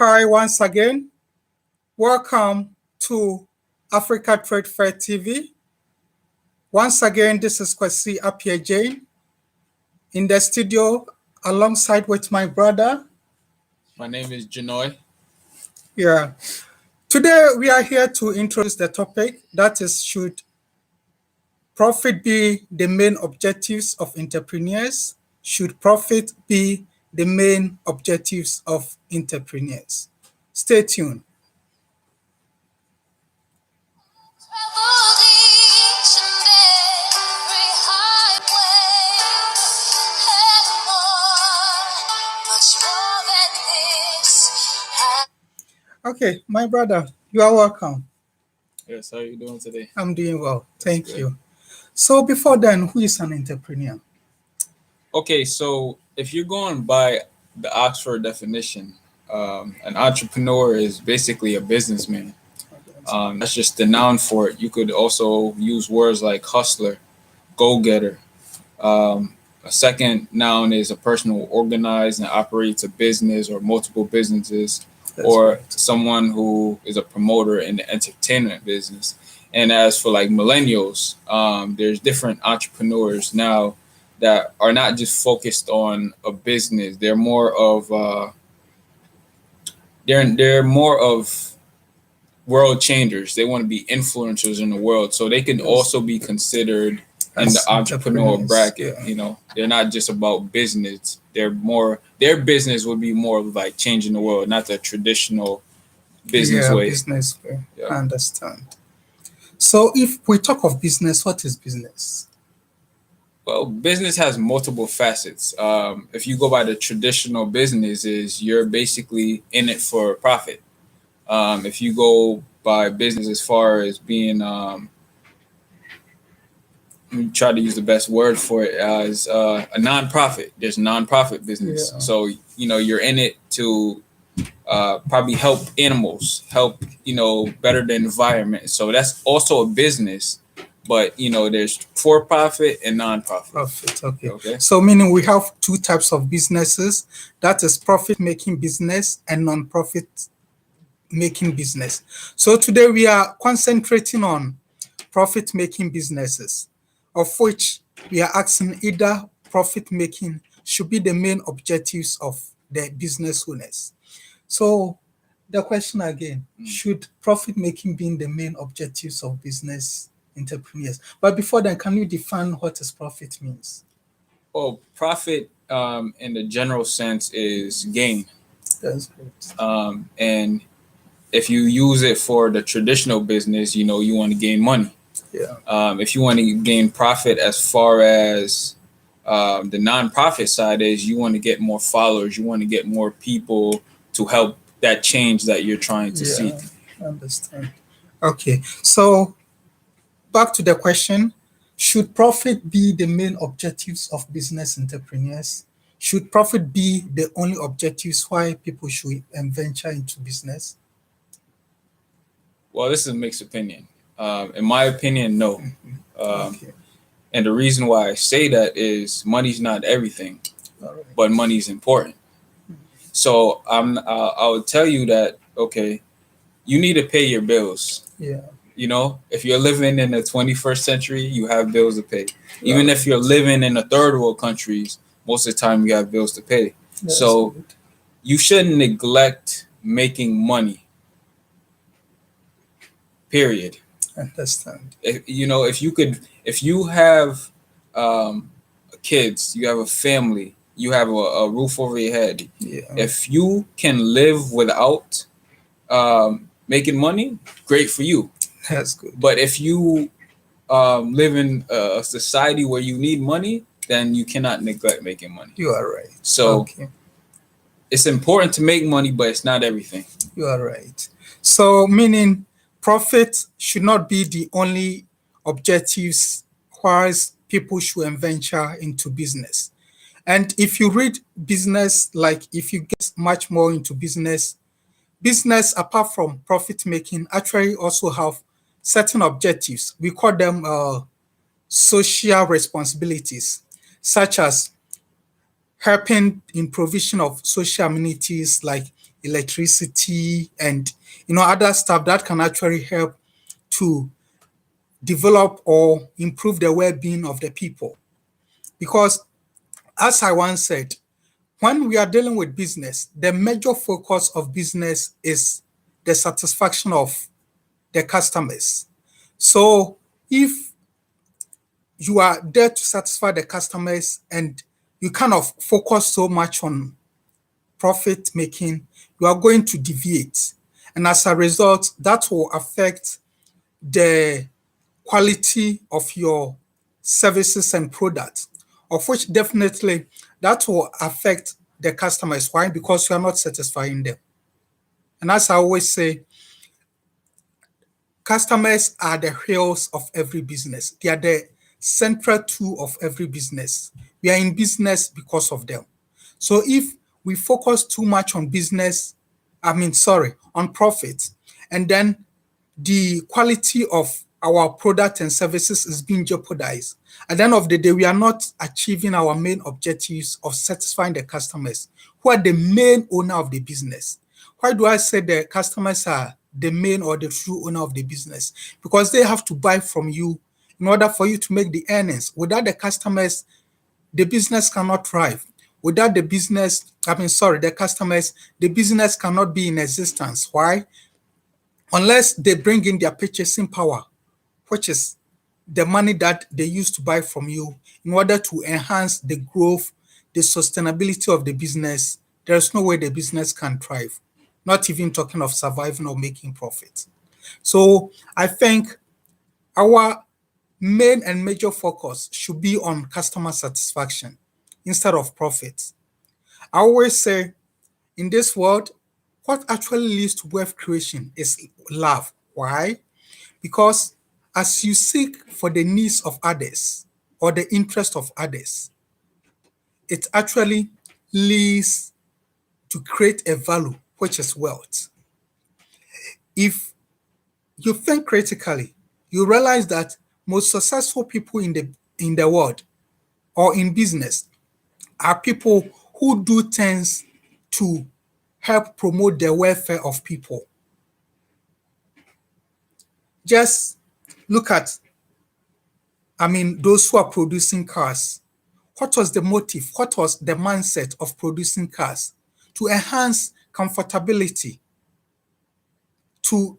Hi, once again. Welcome to Africa Trade Fair TV. Once again, this is Kwesi Appiah Jane in the studio alongside with my brother. My name is Janoy. Yeah. Today, we are here to introduce the topic that is, should profit be the main objectives of entrepreneurs? Should profit be the main objectives of entrepreneurs? Stay tuned. Okay, my brother, you are welcome. Yes, how are you doing today? I'm doing well. That's Thank good. you. So before then, who is an entrepreneur? Okay, so if you're going by the Oxford definition, an entrepreneur is basically a businessman. That's just the noun for it. You could also use words like hustler, go-getter. A second noun is a person who organizes and operates a business or multiple businesses, or right. someone who is a promoter in the entertainment business. And as for like millennials, there's different entrepreneurs now that are not just focused on a business. They're more of they're more of world changers. They want to be influencers in the world, so they can also be considered in the As entrepreneur entrepreneurs, bracket. yeah. You know, they're not just about business. They're more, their business would be more of like changing the world, not the traditional business way. Business way. Yeah. I understand. So if we talk of business, what is business? Well, business has multiple facets. If you go by the traditional businesses, you're basically in it for profit. If you go by business as far as being, try to use the best word for it as a nonprofit. There's nonprofit business, Yeah. so you're in it to probably help animals, help better the environment. So that's also a business, but there's for profit and nonprofit. Profit, okay. Okay. So meaning we have two types of businesses. That is profit-making business and non-profit making business. So today we are concentrating on profit-making businesses, of which we are asking either profit-making should be the main objectives of the business owners. So the question again, should profit-making be the main objectives of business entrepreneurs? But before then, can you define what is profit means? Well, profit in the general sense is gain. That's great. And if you use it for the traditional business, you want to gain money. Yeah. If you want to gain profit as far as the nonprofit side is, you want to get more followers, you want to get more people to help that change that you're trying to see. I understand. Okay, so back to the question, should profit be the main objectives of business entrepreneurs? Should profit be the only objectives why people should venture into business? Well, this is a mixed opinion. In my opinion, no. Okay. And the reason why I say that is money's not everything, All right. but money's important. So I would tell you that, okay, you need to pay your bills. Yeah. If you're living in the 21st century, you have bills to pay. Even if you're living in the third world countries, most of the time you have bills to pay. That's So good. you shouldn't neglect making money. Period. Understand. If you have kids, you have a family, you have a roof over your head. Yeah. If you can live without making money, great for you. That's good. But if you live in a society where you need money, then you cannot neglect making money. You are right. So Okay. it's important to make money, but it's not everything. You are right. So meaning profit should not be the only objectives whilst people should venture into business. And if you read business, like if you get much more into business, apart from profit making actually also have certain objectives. We call them social responsibilities, such as helping in provision of social amenities like electricity, and other stuff that can actually help to develop or improve the well-being of the people. Because as I once said, when we are dealing with business, the major focus of business is the satisfaction of the customers. So if you are there to satisfy the customers and you kind of focus so much on profit making, you are going to deviate. And as a result, that will affect the quality of your services and products, of which definitely that will affect the customers. Why? Because you are not satisfying them. And as I always say, customers are the wheels of every business. They are the central tool of every business. We are in business because of them. So if we focus too much on on profit, and then the quality of our product and services is being jeopardized, at the end of the day, we are not achieving our main objectives of satisfying the customers, who are the main owner of the business. Why do I say the customers are the main or the true owner of the business? Because they have to buy from you in order for you to make the earnings. Without the customers, the business cannot thrive. Without the customers, the business cannot be in existence. Why? Unless they bring in their purchasing power, which is the money that they use to buy from you in order to enhance the growth, the sustainability of the business, there's no way the business can thrive, not even talking of surviving or making profit. So I think our main and major focus should be on customer satisfaction instead of profit. I always say in this world, what actually leads to wealth creation is love. Why? Because as you seek for the needs of others or the interest of others, it actually leads to create a value, which is wealth. If you think critically, you realize that most successful people in the world or in business are people who do things to help promote the welfare of people. Just look at, those who are producing cars. What was the motive? What was the mindset of producing cars? To enhance comfortability, to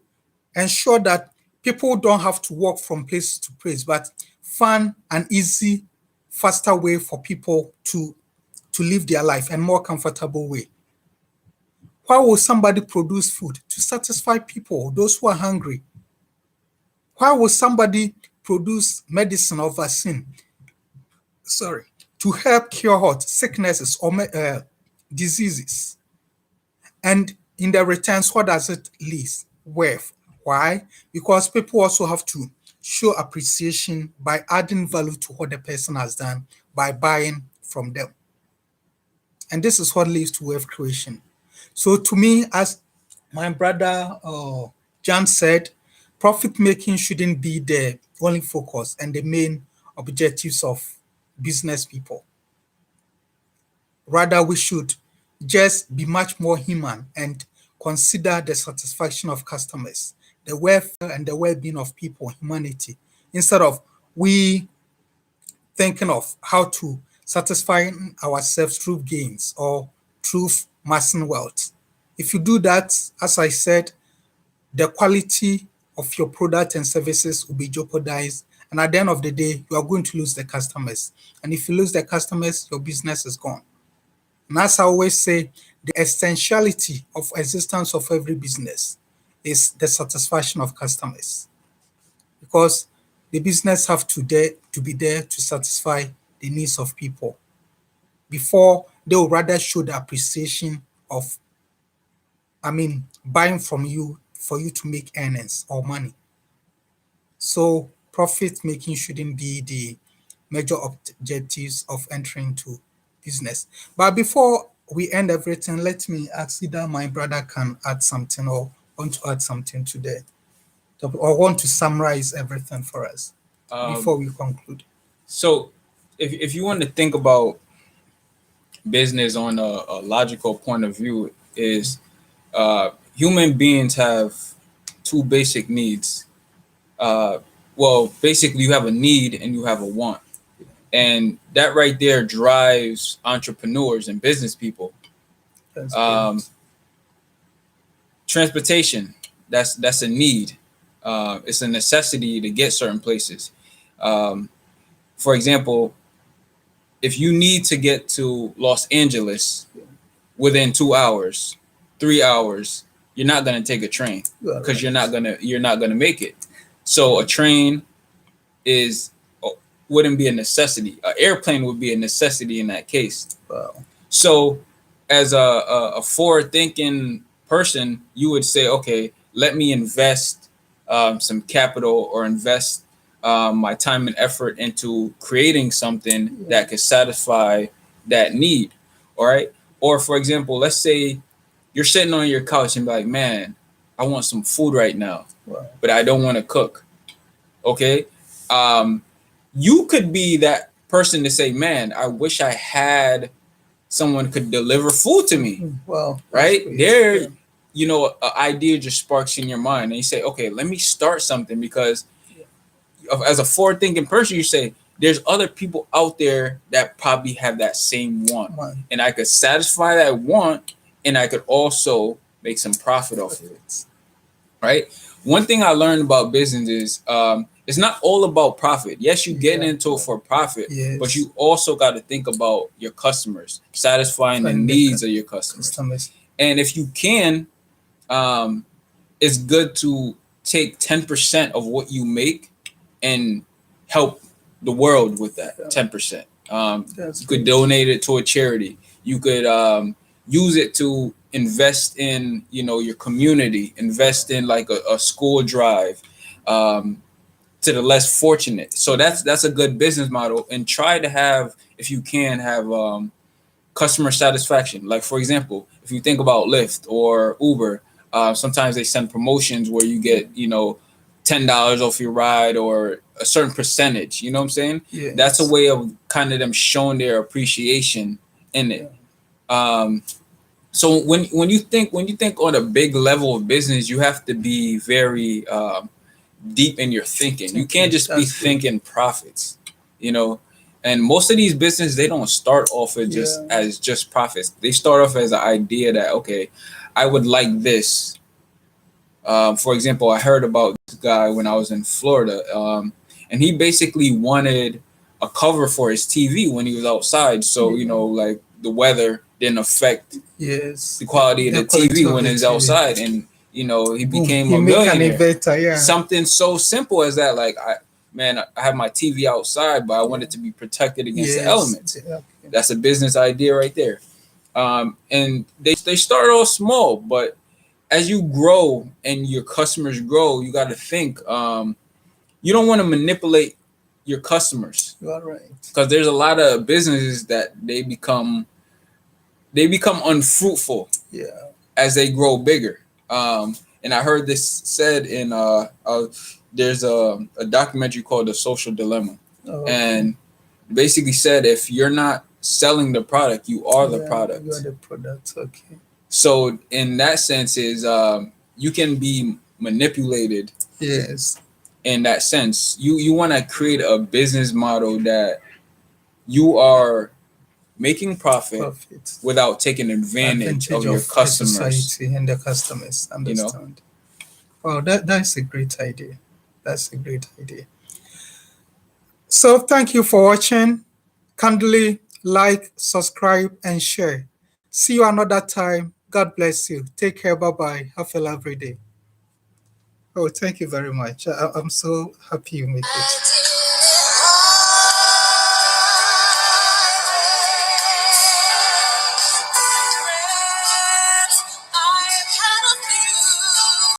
ensure that people don't have to walk from place to place, but fun and easy, faster way for people to live their life and more comfortable way. Why will somebody produce food? To satisfy people, those who are hungry. Why will somebody produce medicine or vaccine? To help cure what? Sicknesses or diseases. And in the returns, what does it lead? Wealth. Why? Because people also have to show appreciation by adding value to what the person has done by buying from them. And this is what leads to wealth creation. So to me, as my brother John said, profit making shouldn't be the only focus and the main objectives of business people. Rather, we should just be much more human and consider the satisfaction of customers, the welfare and the well-being of people, humanity, instead of we thinking of how to satisfy ourselves through gains or through massing wealth. If you do that, as I said, the quality of your product and services will be jeopardized. And at the end of the day, you are going to lose the customers. And if you lose the customers, your business is gone. And as I always say, the essentiality of existence of every business is the satisfaction of customers. Because the business have to be there to satisfy the needs of people before they will rather show the appreciation of, buying from you for you to make earnings or money. So profit making shouldn't be the major objectives of entering into business. But before we end everything, let me ask either my brother can add something or want to add something today, or want to summarize everything for us before we conclude. So if you want to think about business on a logical point of view, is human beings have two basic needs. Well, basically, you have a need and you have a want, and that right there drives entrepreneurs and business people. That's Um, great. Transportation, that's a need. It's a necessity to get certain places. Um, for example, if you need to get to Los Angeles within 2 hours, 3 hours, you're not gonna take a train You are because right. you're not gonna make it. So a train is wouldn't be a necessity. An airplane would be a necessity in that case. Wow. So as a forward thinking person, you would say, okay, let me invest some capital or invest my time and effort into creating something that could satisfy that need. All right. Or for example, let's say you're sitting on your couch and be like, man, I want some food right now, Wow. but I don't want to cook. Okay. You could be that person to say, man, I wish I had someone could deliver food to me. Wow. Right Great. there, Yeah. you know, an idea just sparks in your mind, and you say, okay, let me start something, because as a forward thinking person, you say, there's other people out there that probably have that same want, and I could satisfy that want, and I could also make some profit off of it. Right. One thing I learned about business is it's not all about profit. Yes, you get into it for profit, but you also got to think about your customers, satisfying the needs of your customers. And if you can, it's good to take 10% of what you make and help the world with that 10%. You could donate it to a charity. You could use it to invest in, you know, your community, invest in like a school drive to the less fortunate. So that's a good business model, and try to have, if you can, have customer satisfaction. Like for example, if you think about Lyft or Uber, sometimes they send promotions where you get, you know, $10 off your ride or a certain percentage. You know what I'm saying? Yes. That's a way of kind of them showing their appreciation in it. So when you think on a big level of business, you have to be very deep in your thinking. You can't just be thinking profits, you know. And most of these businesses, they don't start off as just profits. They start off as an idea that, okay, I would like this. For example, I heard about this guy when I was in Florida, and he basically wanted a cover for his TV when he was outside, so you know, like the weather didn't affect the quality of the TV when he's outside, and you know, he became a millionaire. Something so simple as that, like I have my TV outside, but I want it to be protected against the elements. That's a business idea right there. And they start off small, but as you grow and your customers grow, you got to think. You don't want to manipulate your customers. You are right. Because there's a lot of businesses that they become unfruitful as they grow bigger. And I heard this said in there's a documentary called The Social Dilemma. And basically said, if you're not selling the product, you are the product. You are the product. Okay. So in that sense is you can be manipulated. Yes. In that sense, you want to create a business model that you are making profit without taking advantage of your customers. Society and the customers. Understand. You know? Wow, that's a great idea. That's a great idea. So thank you for watching. Kindly like, subscribe, and share. See you another time. God bless you. Take care. Bye-bye. Have a lovely day. Oh, thank you very much. I'm so happy you make it.